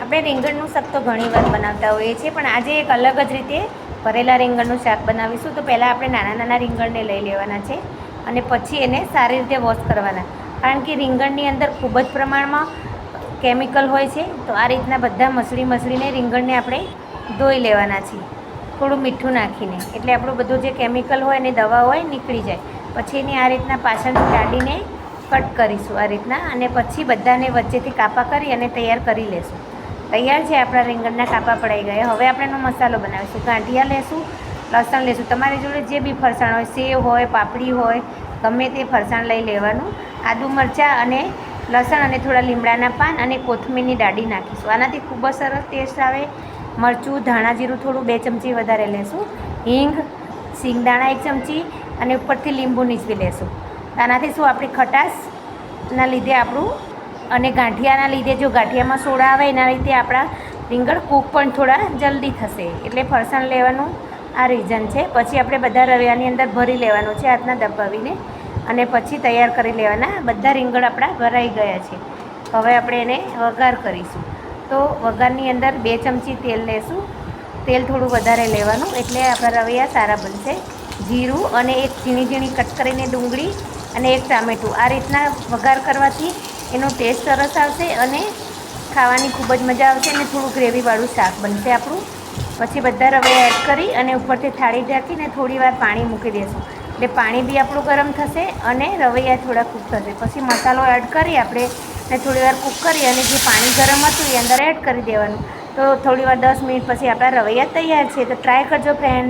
આપણે રીંગણનું શાક તો ઘણીવાર બનાવતા હોઈએ છીએ, પણ આજે એક અલગ જ રીતે ભરેલા રીંગણનું શાક બનાવીશું. તો પહેલાં આપણે નાના નાના રીંગણને લઈ લેવાના છે અને પછી એને સારી રીતે વોશ કરવાના, કારણ કે રીંગણની અંદર ખૂબ જ પ્રમાણમાં કેમિકલ હોય છે. તો આ રીતના બધા મસળીને રીંગણને આપણે ધોઈ લેવાના છે, થોડું મીઠું નાખીને, એટલે આપણું બધું જે કેમિકલ હોય અને દવા હોય નીકળી જાય. પછી એની આ રીતના પાછળની દાઢીને કટ કરીશું આ રીતના, અને પછી બધાને વચ્ચેથી કાપા કરી અને તૈયાર કરી લેશું. તૈયાર છે આપણા રીંગણના કાપા પડાઈ ગયા. હવે આપણે એનો મસાલો બનાવીશું. ગાંઠિયા લેશું, લસણ લેશું, તમારી જોડે જે બી ફરસાણ હોય, સેવ હોય, પાપડી હોય, ગમે તે ફરસાણ લઈ લેવાનું. આદુ મરચાં અને લસણ અને થોડા લીમડાના પાન અને કોથમીરની દાઢી નાખીશું. આનાથી ખૂબ જ સરસ ટેસ્ટ આવે. મરચું, ધાણા જીરું થોડું 2 ચમચી વધારે લેશું. હિંગ, સિંગદાણા 1 ચમચી અને ઉપરથી લીંબુ નીચવી લેશું. આનાથી શું આપણી ખટાશના લીધે આપણું અને ગાંઠિયાના લીધે, જો ગાંઠિયામાં સોડા આવે એના લીધે આપણા રીંગણ કૂક પણ થોડા જલ્દી થશે. એટલે ફરસાણ લેવાનું આ રીઝન છે. પછી આપણે બધા રવિયાની અંદર ભરી લેવાનું છે હાથના દબાવીને, અને પછી તૈયાર કરી લેવાના. બધા રીંગણ આપણા ભરાઈ ગયા છે. હવે આપણે એને વઘાર કરીશું. તો વઘારની અંદર 2 ચમચી તેલ લેશું. તેલ થોડું વધારે લેવાનું, એટલે આપણા રવૈયા સારા બનશે. જીરું અને એક ઝીણી ઝીણી કટ કરીને ડુંગળી અને એક ટામેટું, આ રીતના વઘાર કરવાથી એનો ટેસ્ટ સરસ આવશે અને ખાવાની ખૂબ જ મજા આવશે અને થોડું ગ્રેવીવાળું શાક બનશે આપણું. પછી બધા રવૈયા એડ કરી અને ઉપરથી થાળી ઢાંકીને થોડી વાર પાણી મૂકી દઈશું, એટલે પાણી બી આપણું ગરમ થશે અને રવૈયા થોડા કૂક થશે. પછી મસાલો એડ કરી આપણે અને થોડી વાર કૂક કરી અને જે પાણી ગરમ હતું એ અંદર એડ કરી દેવાનું. તો થોડી વાર 10 મિનિટ પછી આપણા રવૈયા તૈયાર છે. તો ટ્રાય કરજો ફ્રેન્ડ.